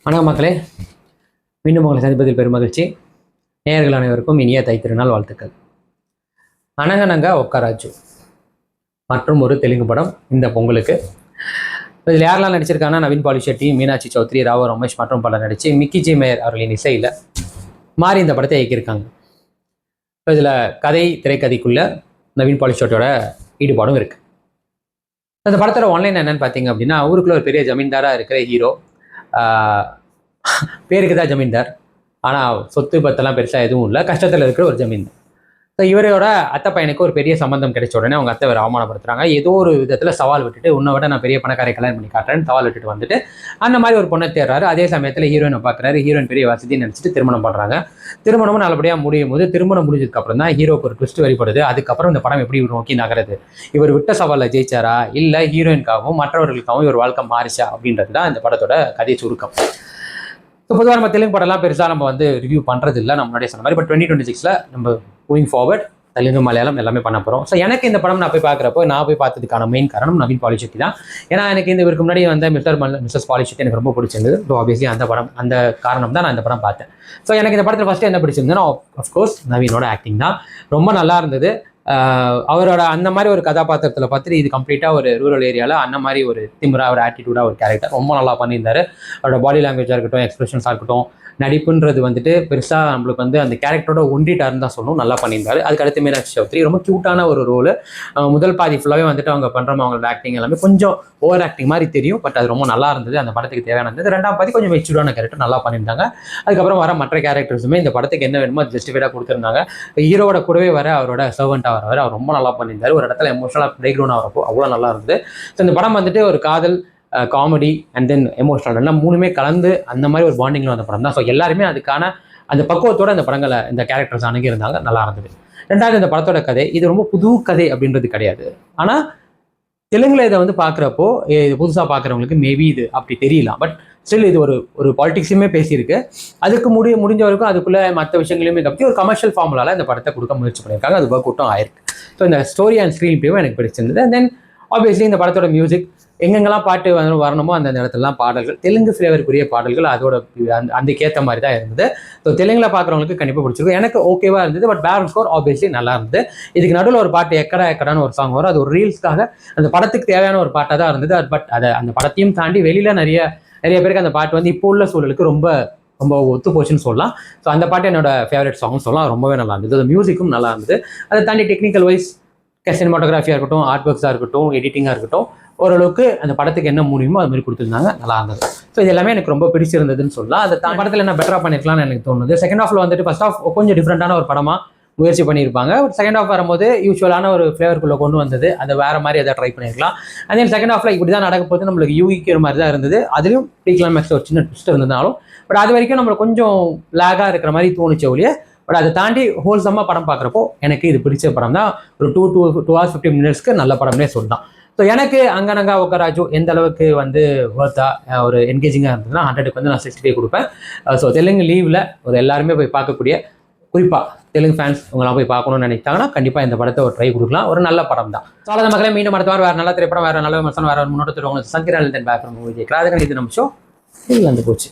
வணக்கம் மக்களே, மீண்டும் உங்களை சந்திப்பதில் பெருமகிழ்ச்சி. நேயர்கள் அனைவருக்கும் இனிய தைத்திருநாள் வாழ்த்துக்கள். அனங்கனங்க ஒக்கராஜு மற்றும் ஒரு தெலுங்கு படம் இந்த பொங்கலுக்கு. இதில் யாரெல்லாம் நடிச்சிருக்காங்கன்னா நவீன் பாலிஷெட்டி, மீனாட்சி சௌத்ரி, ராவ ரமேஷ் மற்றும் பலர் நடித்து மிக்கி ஜி மேயர் அவர்களின் இசையில் மாறி இந்த படத்தை இயக்கியிருக்காங்க. இப்போ இதில் கதை திரைக்கதைக்குள்ள நவீன் பாலிஷெட்டியோட ஈடுபாடும் இருக்குது. அந்த படத்தோட ஒன்லைன் என்னன்னு பார்த்தீங்க அப்படின்னா, ஊருக்குள்ள ஒரு பெரிய ஜமீன்தாராக இருக்கிற ஹீரோ. பேருக்கு தான் ஜமீன்தார், ஆனால் சொத்து பத்தெல்லாம் பெருசாக எதுவும் இல்லை, கஷ்டத்தில் இருக்கிற ஒரு ஜமீன்தார். ஸோ இவரோட அத்தை பையனுக்கு ஒரு பெரிய சம்பந்தம் கிடைச்ச உடனே அவங்க அத்தை வேறு அவமானப்படுத்துறாங்க. ஏதோ ஒரு விதத்தில் சவால் விட்டுட்டு, உன்னை விட நான் பெரிய பணக்காரை கல்யாணம் பண்ணி காட்டுறேன்னு சவால் விட்டுட்டு வந்துட்டு அந்த மாதிரி ஒரு பொண்ணை தேடுறாரு. அதே சமயத்தில் ஹீரோயினை பார்க்குறாரு. ஹீரோயின் பெரிய வசதின்னு நினச்சிட்டு திருமணம் பண்ணுறாங்க. திருமணமும் நல்லபடியாக முடியும் போது, திருமணம் முடிஞ்சதுக்கப்புறம் தான் ஹீரோக்கு ஒரு ட்விஸ்ட் வெளிப்படுது. அதுக்கப்புறம் இந்த படம் எப்படி நோக்கி நகருது, இவர் விட்ட சவாலில் ஜெயிச்சாரா இல்லை ஹீரோயினுக்காகவும் மற்றவர்களுக்காகவும் இவர் வாழ்க்கை மாறிச்சா அப்படின்றது தான் இந்த படத்தோட கதை சுருக்கம். ஸோ பொதுவாக நம்ம தெலுங்கு படம்லாம் பெருசாக நம்ம ரிவ்யூ பண்ணுறது இல்லை, நம்ம முன்னாடியே சொன்ன மாதிரி. பட் 2026 நம்ம மூவிங் ஃபார்வர்ட் தெலுங்கு மலையாளம் எல்லாமே பண்ண போகிறோம். ஸோ எனக்கு இந்த படம் நான் போய் பார்க்குறப்போ, நான் போய் பார்த்ததுக்கான மெயின் காரணம் நவீன் பாலிஷெட்டி தான். ஏன்னா எனக்கு இவருக்கு முன்னாடி வந்த மிஸ்டர்ஸ் பாலிஷெட்டி எனக்கு ரொம்ப பிடிச்சிருந்தது. ஸோ ஆப்வியஸ்லி அந்த காரணம் தான் நான் இந்த படம் பார்த்தேன். ஸோ எனக்கு இந்த படத்தில் ஃபஸ்ட்டு என்ன பிடிச்சிருந்ததுன்னா, ஆஃப்கோர்ஸ் நவீனோட ஆக்டிங் தான். ரொம்ப நல்லா இருந்தது. அவரோட அந்த மாதிரி ஒரு கதாபாத்திரத்தில் பார்த்துட்டு, இது கம்ப்ளீட்டாக ஒரு ரூரல் ஏரியாவில் அந்த மாதிரி ஒரு திமிரா ஒரு ஆட்டிடியூடாக ஒரு கேரக்டர் ரொம்ப நல்லா பண்ணியிருந்தாரு. அவரோட பாடி லாங்குவேஜாக இருக்கட்டும், எக்ஸ்பிரஷன்ஸாக இருக்கட்டும், நடிப்புன்றது பெருசாக நம்மளுக்கு அந்த கேரக்டரோட ஒன்றிட்டாருன்னு தான் சொல்லணும். நல்லா பண்ணியிருந்தாரு. அதுக்கடுத்து மீனாட்சி சௌத்ரி ரொம்ப க்யூட்டான ஒரு ரோல். முதல் பாதி ஃபுல்லாகவே அவங்க பண்ணுறோம், அவங்களோட ஆக்டிங் எல்லாமே கொஞ்சம் ஓவர் ஆக்டிங் மாதிரி தெரியும். பட் அது ரொம்ப நல்லா இருந்தது, அந்த படத்துக்கு தேவையான இருந்தது. ரெண்டாம் பாதி கொஞ்சம் மெச்சூர்டான கேரக்டர் நல்லா பண்ணியிருந்தாங்க. அதுக்கப்புறம் வர மற்ற கேரக்டர்ஸுமே இந்த படத்துக்கு என்ன வேணுமோ ஜஸ்டிஃபைடாக கொடுத்துருந்தாங்க. ஹீரோட கூடவே வர அவரோட சர்வெண்ட்டாக வர அவர் ரொம்ப நல்லா பண்ணியிருந்தாரு. ஒரு இடத்துல எமோஷனலாக பிரேக் டவுன் ஆகிறப்போ அவ்வளோ நல்லா இருந்தது. ஸோ இந்த படம் ஒரு காதல், காமெடி அண்ட் தென் எமோஷனல் எல்லாம் மூணுமே கலந்து அந்த மாதிரி ஒரு பாண்டிங்கில் வந்த படம் தான். ஸோ எல்லாருமே அதுக்கான அந்த பக்குவத்தோட இந்த கேரக்டர்ஸ் அணுகியிருந்தாங்க, நல்லா இருந்தது. ரெண்டாவது, இந்த படத்தோட கதை இது ரொம்ப புது கதை அப்படின்றது கிடையாது. ஆனால் தெலுங்குல இதை பார்க்குறப்போ, இது புதுசாக பார்க்குறவங்களுக்கு மேபி இது அப்படி தெரியலாம். பட் ஸ்டில் இது ஒரு பாலிடிக்ஸுமே பேசியிருக்கு. அதுக்கு முடிஞ்ச வரைக்கும் அதுக்குள்ளே மற்ற விஷயங்களையுமே கப்பி ஒரு கமர்ஷியல் ஃபார்முலாவில் இந்த படத்தை கொடுக்க முயற்சி பண்ணியிருக்காங்க. அது ஒர்க் அவுட்டும் ஆயிருக்கு. ஸோ இந்த ஸ்டோரி அண்ட் ஸ்க்ரீன் பிளேவும் எனக்கு பிடிச்சிருந்தது. அண்ட் தென் ஆப்வியஸ்லி இந்த படத்தோட மியூசிக் எங்கெங்கெல்லாம் பாட்டு வரணுமோ அந்த இடத்துலலாம் பாடல்கள், தெலுங்கு ஃப்ளேவருக்குரிய பாடல்கள் அதோட அதுக்கேற்ற மாதிரி தான் இருந்தது. ஸோ தெலுங்குல பார்க்குறவங்களுக்கு கண்டிப்பாக பிடிச்சிருக்கும். எனக்கு ஓகேவா இருந்தது. பட் பேக்ரவுண்ட் ஸ்கோர் ஆப்வியஸ்லி நல்லா இருந்தது. இதுக்கு நடுவில் ஒரு பாட்டு எக்கடான்னு ஒரு சாங் வரும். அது ஒரு ரீல்ஸ்க்காக அந்த படத்துக்கு தேவையான ஒரு பாட்டாக தான் இருந்தது. பட் அந்த படத்தையும் தாண்டி வெளியில் நிறைய பேருக்கு அந்த பாட்டு இப்போ உள்ள சூழலுக்கு ரொம்ப ஒத்து போச்சுன்னு சொல்லலாம். ஸோ அந்த பாட்டு என்னோட ஃபேவரட் சாங் சொல்லலாம். ரொம்பவே நல்லா இருந்தது. அது மியூசிக்கும் நல்லா இருந்தது. அதை தாண்டி டெக்னிக்கல் வைஸ் சினிமாட்டோகிராஃபியாக இருக்கட்டும், ஆர்ட் ஒர்க்ஸாக இருக்கட்டும், எடிட்டிங்காக இருக்கட்டும், ஓரளவுக்கு அந்த படத்துக்கு என்ன முடியுமோ அது மாதிரி கொடுத்துருந்தாங்க, நல்லா இருந்தது. ஸோ இது எல்லாமே எனக்கு ரொம்ப பிடிச்சிருந்ததுன்னு சொல்லலாம். அதை படத்தில் என்ன பெட்டராக பண்ணியிருக்கலாம்னு எனக்கு தோணுது. செகண்ட் ஹாஃபில் ஃபர்ஸ்ட் ஹாஃப் கொஞ்சம் டிஃப்ரெண்ட்டான ஒரு படமாக முயற்சி பண்ணியிருப்பாங்க. பட் செகண்ட் ஹாஃப் வரும்போது யூஸ்வலான ஒரு ஃப்ளேவருக்குள்ளே கொண்டு வந்தது. அதை வேறு மாதிரி எதாவது ட்ரை பண்ணியிருக்கலாம். அதே செகண்ட் ஹாஃபில் இப்படி தான் நடக்க போது நம்மளுக்கு யூகிக்கிற மாதிரி தான் இருந்தது. அதுலேயும் ப்ரீ கிளைமேக்ஸ் ஒரு சின்ன ட்விஸ்ட் இருந்ததாலும் பட் அது வரைக்கும் நம்மளுக்கு கொஞ்சம் லேகாக இருக்கிற மாதிரி தோணுச்ச ஒழிய, பட் அதை தாண்டி ஹோல்சமாக படம் பார்க்குறப்போ எனக்கு இது பிடிச்ச படம் தான். ஒரு 2 hours 15 minutes நல்ல படம்னே சொல்லலாம். ஸோ எனக்கு அங்கனங்கா ஒக்கராஜு எந்த அளவுக்கு ஒர்த்தா ஒரு என்கேஜிங்காக இருந்ததுன்னா 100க்கு நான் 65 கொடுப்பேன். ஸோ தெலுங்கு லீவில் எல்லாருமே போய் பார்க்கக்கூடிய, குறிப்பாக தெலுங்கு ஃபேன்ஸ் உங்களாம் போய் பார்க்கணும்னு நினைச்சாங்கன்னா கண்டிப்பாக இந்த படத்தை ஒரு ட்ரை கொடுக்கலாம். ஒரு நல்ல படம் தான். ஸோ அவ்வளோ மக்களே, மீண்டும் அடுத்த வாரம் வேறு நல்ல திரைப்படம், வேறு நல்ல விமர்சனம், வேறு முன்னோட்டத்தில் உங்களுக்கு சங்கீரால் தென் பேக் விஜய் கிராதகன். இது நம்ம ஷோ இது போச்சு.